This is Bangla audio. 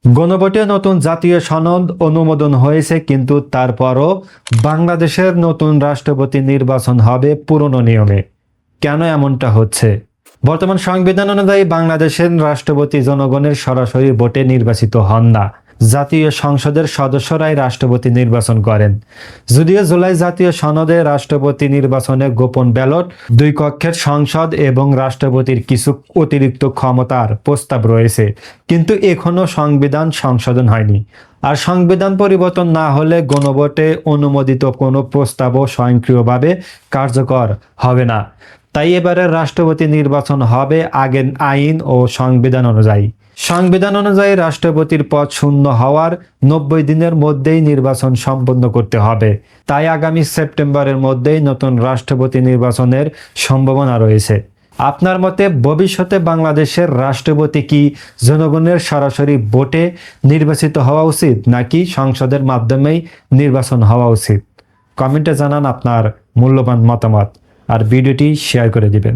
গণভোটে নতুন জাতীয় সনদ অনুমোদন হয়েছে, কিন্তু তারপরও বাংলাদেশের নতুন রাষ্ট্রপতি নির্বাচন হবে পুরনো নিয়মে। কেন এমনটা হচ্ছে? বর্তমান সংবিধান অনুযায়ী বাংলাদেশের রাষ্ট্রপতি জনগণের সরাসরি ভোটে নির্বাচিত হন না। জাতীয় সংসদের সদস্যরাই রাষ্ট্রপতি নির্বাচন করেন। যদিও জুলাই জাতীয় সনদে রাষ্ট্রপতি নির্বাচনে গোপন ব্যালট, দুই কক্ষের সংসদ এবং রাষ্ট্রপতির কিছু অতিরিক্ত ক্ষমতার প্রস্তাব রয়েছে, কিন্তু এখনো সংবিধান সংশোধন হয়নি। আর সংবিধান পরিবর্তন না হলে গণভোটে অনুমোদিত কোনো প্রস্তাবও স্বয়ংক্রিয়ভাবে কার্যকর হবে না। তাই এবারের রাষ্ট্রপতি নির্বাচন হবে আগের আইন ও সংবিধান অনুযায়ী। সংবিধান অনুযায়ী রাষ্ট্রপতির পদ শূন্য হওয়ার 90 দিনের মধ্যেই নির্বাচন সম্পন্ন করতে হবে। তাই আগামী সেপ্টেম্বরের মধ্যেই নতুন রাষ্ট্রপতি নির্বাচনের সম্ভাবনা রয়েছে। আপনার মতে ভবিষ্যতে বাংলাদেশের রাষ্ট্রপতি কি জনগণের সরাসরি ভোটে নির্বাচিত হওয়া উচিত, নাকি সংসদের মাধ্যমেই নির্বাচন হওয়া উচিত? কমেন্টে জানান আপনার মূল্যবান মতামত আর ভিডিওটি শেয়ার করে দিবেন।